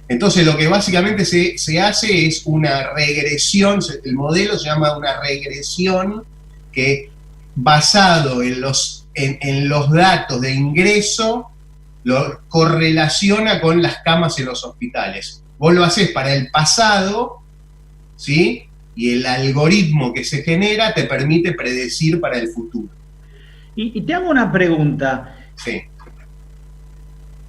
Entonces lo que básicamente se hace es una regresión, el modelo se llama una regresión, que basado en los datos de ingreso, lo correlaciona con las camas en los hospitales. Vos lo haces para el pasado, ¿sí? Y el algoritmo que se genera te permite predecir para el futuro. Y te hago una pregunta. Sí.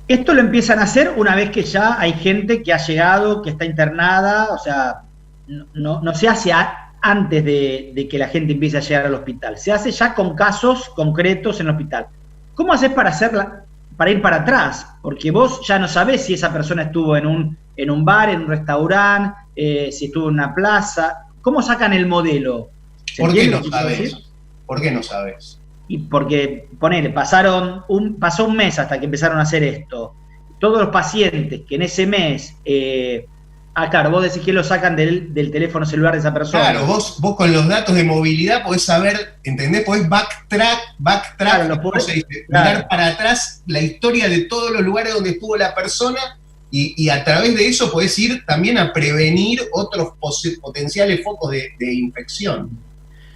¿Esto lo empiezan a hacer una vez que ya hay gente que ha llegado, que está internada? O sea, no se hace antes de que la gente empiece a llegar al hospital. Se hace ya con casos concretos en el hospital. ¿Cómo haces para ir para atrás? Porque vos ya no sabés si esa persona estuvo en un bar, en un restaurante, si estuvo en una plaza. ¿Cómo sacan el modelo? ¿Por qué no sabés? ¿Por qué no sabés? Y porque, ponele, pasó un mes hasta que empezaron a hacer esto. Todos los pacientes que en ese mes... claro, vos decís que lo sacan del teléfono celular de esa persona. Claro, vos con los datos de movilidad podés saber, ¿entendés? Podés backtrack, claro, mirar para atrás la historia de todos los lugares donde estuvo la persona y a través de eso podés ir también a prevenir otros potenciales focos de infección.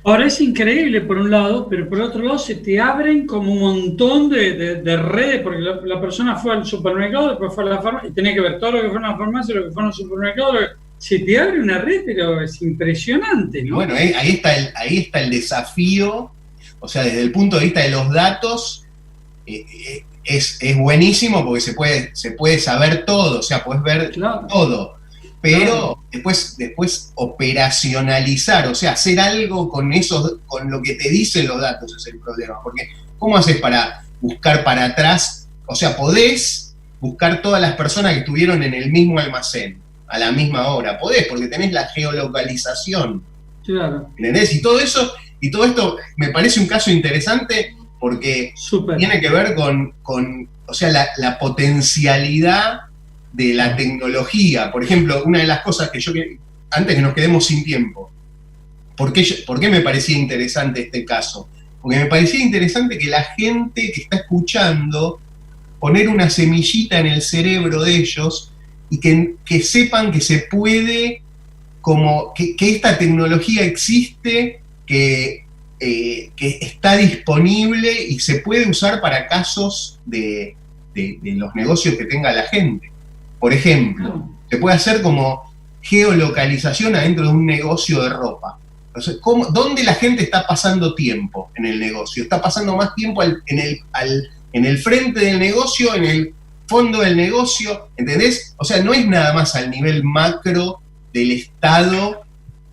Ahora es increíble por un lado, pero por otro lado se te abren como un montón de redes, porque la persona fue al supermercado, después fue a la farmacia, y tenía que ver todo lo que fue a la farmacia, lo que fue al supermercado, se te abre una red, pero es impresionante, ¿no? Bueno, ahí está el desafío, o sea, desde el punto de vista de los datos, es buenísimo porque se puede saber todo, o sea, puedes ver todo, pero después operacionalizar, o sea, hacer algo con lo que te dicen los datos es el problema, porque ¿cómo haces para buscar para atrás? O sea, podés buscar todas las personas que estuvieron en el mismo almacén a la misma hora, podés, porque tenés la geolocalización. Claro. ¿Entendés? Y todo esto me parece un caso interesante porque tiene que ver con o sea, la potencialidad de la tecnología. Por ejemplo, una de las cosas que antes que nos quedemos sin tiempo, ¿por qué me parecía interesante este caso? Porque me parecía interesante que la gente que está escuchando, poner una semillita en el cerebro de ellos y que sepan que se puede, como que esta tecnología existe, que está disponible y se puede usar para casos de los negocios que tenga la gente. Por ejemplo, se puede hacer como geolocalización adentro de un negocio de ropa. Entonces, ¿dónde la gente está pasando tiempo en el negocio? Está pasando más tiempo en el frente del negocio, en el fondo del negocio, ¿entendés? O sea, no es nada más al nivel macro del Estado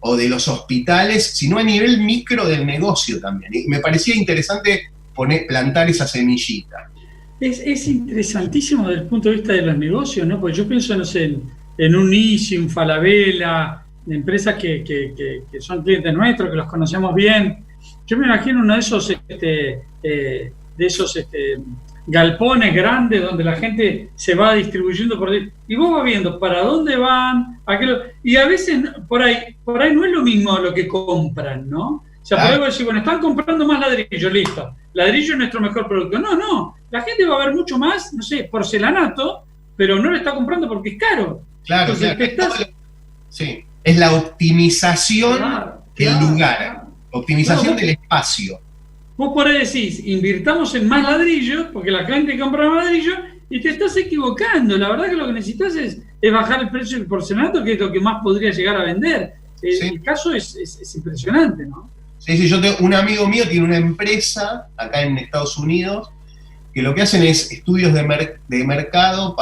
o de los hospitales, sino a nivel micro del negocio también. Y me parecía interesante plantar esa semillita. Es interesantísimo desde el punto de vista de los negocios, ¿no? Porque yo pienso, no sé, en un Easy, un Falabella, empresas que son clientes nuestros, que los conocemos bien. Yo me imagino uno de esos galpones grandes donde la gente se va distribuyendo y vos vas viendo para dónde van, y a veces por ahí no es lo mismo lo que compran, ¿no? O sea, por ahí vos decís, bueno, están comprando más ladrillo, listo. Ladrillo es nuestro mejor producto. No, la gente va a ver mucho más, no sé, porcelanato, pero no lo está comprando porque es caro. Claro, entonces, sí, es la optimización del lugar, optimización del espacio. Vos por ahí decís, invirtamos en más ladrillo, porque la gente compra más ladrillo, y te estás equivocando. La verdad que lo que necesitas es bajar el precio del porcelanato, que es lo que más podría llegar a vender. El caso es impresionante, ¿no? Sí, yo tengo un amigo mío, tiene una empresa acá en Estados Unidos, que lo que hacen es estudios de mercado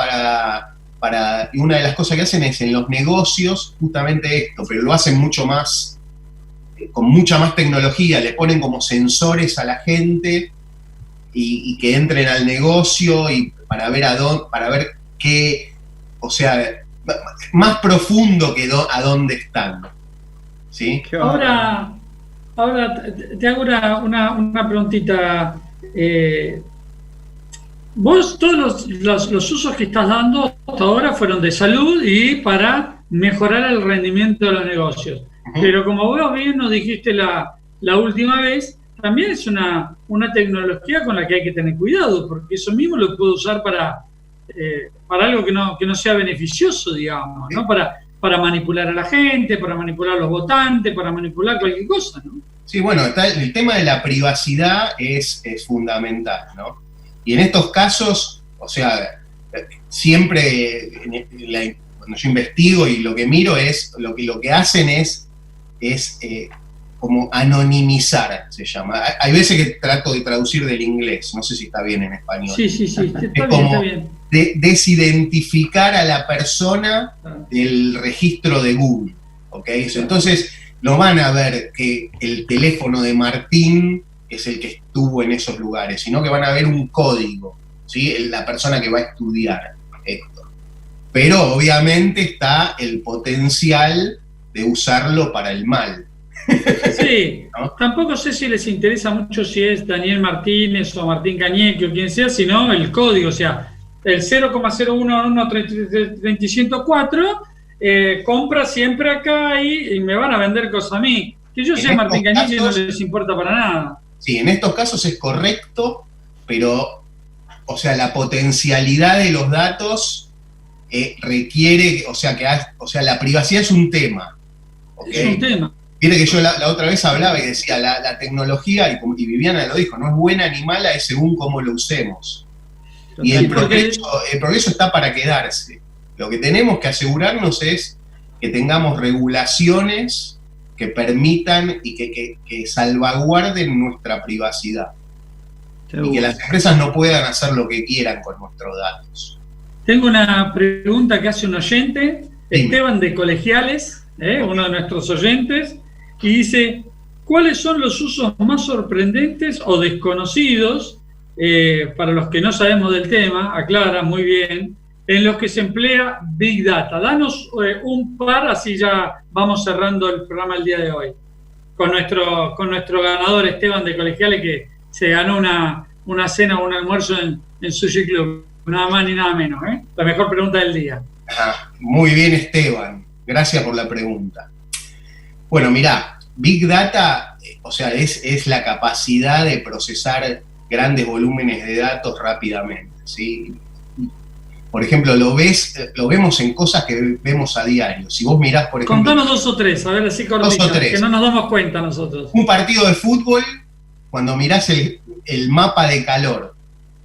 y una de las cosas que hacen es en los negocios justamente esto, pero lo hacen mucho más, con mucha más tecnología, le ponen como sensores a la gente y que entren al negocio y para ver qué, o sea, más profundo que a dónde están. ¿Sí? Ahora te hago una preguntita. Vos, todos los usos que estás dando hasta ahora fueron de salud y para mejorar el rendimiento de los negocios. Pero como vos bien nos dijiste la última vez, también es una tecnología con la que hay que tener cuidado, porque eso mismo lo puedo usar para algo que no sea beneficioso, digamos, ¿no? Para manipular a la gente, para manipular a los votantes, para manipular cualquier cosa, ¿no? Sí, bueno, el tema de la privacidad es fundamental, ¿no? Y en estos casos, o sea, siempre cuando yo investigo y lo que miro es, lo que hacen es como anonimizar, se llama. Hay veces que trato de traducir del inglés, no sé si está bien en español. Sí, está bien. Desidentificar a la persona del registro de Google, ¿ok? Entonces, no van a ver que el teléfono de Martín es el que estuvo en esos lugares, sino que van a ver un código, ¿sí? La persona que va a estudiar esto. Pero obviamente está el potencial de usarlo para el mal. Sí, ¿no? Tampoco sé si les interesa mucho si es Daniel Martínez o Martín Cañeque o quien sea, sino el código, o sea, el 0,011-304 compra siempre acá y me van a vender cosas a mí. Que yo sea Martín Cañeque no les importa para nada. Sí, en estos casos es correcto, pero, o sea, la potencialidad de los datos requiere, o sea, la privacidad es un tema. ¿Okay? Es un tema. Viene que yo la otra vez hablaba y decía, la tecnología, y Viviana lo dijo, no es buena ni mala, es según cómo lo usemos. Y el progreso está para quedarse. Lo que tenemos que asegurarnos es que tengamos regulaciones que permitan y que salvaguarden nuestra privacidad. Seguro. Y que las empresas no puedan hacer lo que quieran con nuestros datos. Tengo una pregunta que hace un oyente, Esteban de Colegiales, uno de nuestros oyentes, y dice, ¿cuáles son los usos más sorprendentes o desconocidos, para los que no sabemos del tema, aclara muy bien, en los que se emplea Big Data? Danos un par, así ya vamos cerrando el programa el día de hoy, con nuestro ganador Esteban de Colegiales, que se ganó una cena o un almuerzo en Sushi Club, nada más ni nada menos, la mejor pregunta del día. Muy bien, Esteban, gracias por la pregunta. Bueno, mirá, Big Data, o sea, es la capacidad de procesar grandes volúmenes de datos rápidamente, ¿sí? Por ejemplo, lo vemos en cosas que vemos a diario. Si vos mirás, por ejemplo... Contanos 2 o 3, a ver, así cortito, que no nos damos cuenta nosotros. Un partido de fútbol, cuando mirás el mapa de calor,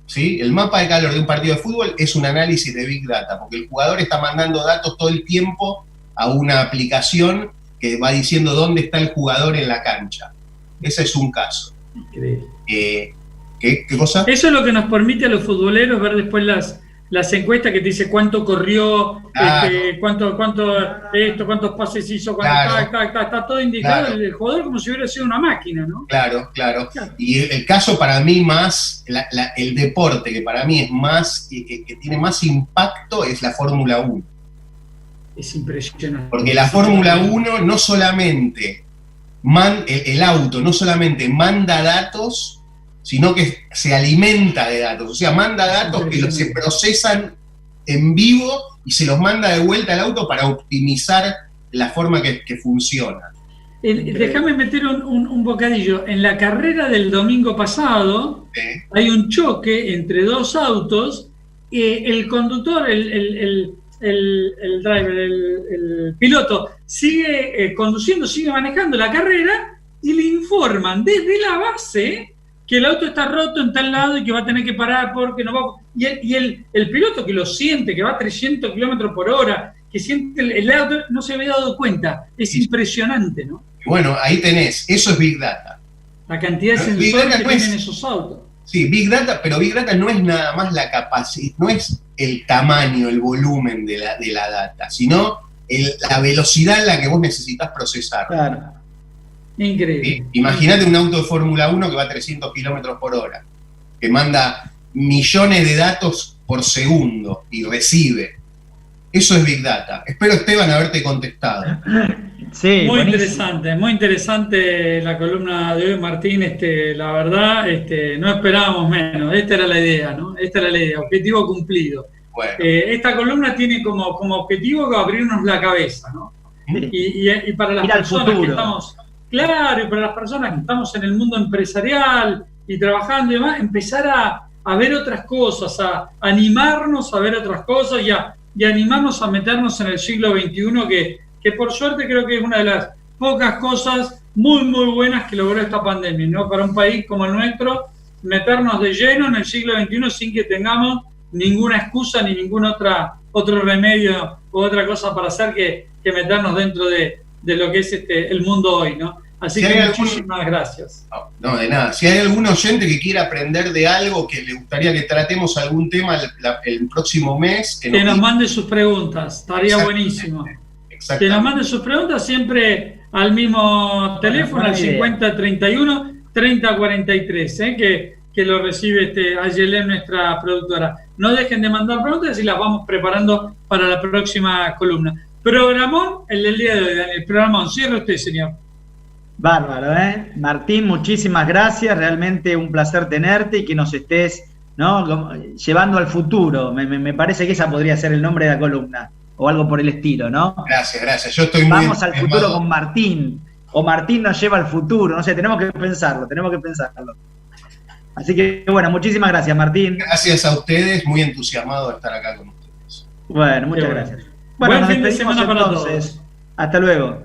¿sí? El mapa de calor de un partido de fútbol es un análisis de Big Data, porque el jugador está mandando datos todo el tiempo a una aplicación que va diciendo dónde está el jugador en la cancha. Ese es un caso. Increíble. ¿Qué cosa? Eso es lo que nos permite a los futboleros ver después las encuestas que te dice cuánto corrió, cuántos pases hizo, está todo indicado, el jugador como si hubiera sido una máquina, ¿no? Claro. Y el caso para mí más, el deporte que para mí es más, que tiene más impacto es la Fórmula 1. Es impresionante. Porque la Fórmula 1 no solamente, el auto no solamente manda datos, sino que se alimenta de datos, o sea, manda datos que se procesan en vivo y se los manda de vuelta al auto para optimizar la forma que funciona. Déjame meter un bocadillo. En la carrera del domingo pasado, hay un choque entre 2 autos, el conductor, el driver, el piloto, sigue conduciendo, sigue manejando la carrera y le informan desde la base que el auto está roto en tal lado y que va a tener que parar porque no va... Y el piloto que lo siente, que va a 300 kilómetros por hora, que siente el auto, no se había dado cuenta. Es impresionante, ¿no? Bueno, ahí tenés, eso es Big Data. La cantidad de sensores que tienen esos autos. Sí, Big Data, pero Big Data no es nada más la capacidad, no es el tamaño, el volumen de la data, sino la velocidad en la que vos necesitas procesar. Claro. Increíble. ¿Sí? Imagínate un auto de Fórmula 1 que va a 300 kilómetros por hora, que manda millones de datos por segundo y recibe. Eso es Big Data. Espero, Esteban, haberte contestado. Sí, muy interesante la columna de hoy, Martín. La verdad, no esperábamos menos. Esta era la idea, ¿no? Objetivo cumplido. Bueno. Esta columna tiene como objetivo abrirnos la cabeza, ¿no? Y para las personas que estamos... Claro, y para las personas que estamos en el mundo empresarial y trabajando y demás, empezar a ver otras cosas, a animarnos a ver otras cosas y animarnos a meternos en el siglo XXI, que por suerte creo que es una de las pocas cosas muy, muy buenas que logró esta pandemia, ¿no? Para un país como el nuestro, meternos de lleno en el siglo XXI sin que tengamos ninguna excusa ni ningún otro remedio u otra cosa para hacer que meternos dentro de lo que es el mundo hoy, ¿no? Así que muchísimas gracias. No, de nada. Si hay algún oyente que quiera aprender de algo, que le gustaría que tratemos algún tema el próximo mes, que nos mande sus preguntas, estaría buenísimo. Que nos mande sus preguntas siempre al mismo teléfono, al 5031-3043, que lo recibe Ayelén, nuestra productora. No dejen de mandar preguntas y las vamos preparando para la próxima columna. Programón el del día de hoy, Daniel. Programón, cierre usted, señor. Bárbaro, Martín, muchísimas gracias. Realmente un placer tenerte y que nos estés, ¿no?, llevando al futuro. Me parece que esa podría ser el nombre de la columna o algo por el estilo, ¿no? Gracias. Yo estoy Vamos al futuro con Martín. O Martín nos lleva al futuro. No sé, tenemos que pensarlo. Así que, bueno, muchísimas gracias, Martín. Gracias a ustedes. Muy entusiasmado de estar acá con ustedes. Bueno, muchas gracias. Bueno, buen fin de semana para todos. Hasta luego.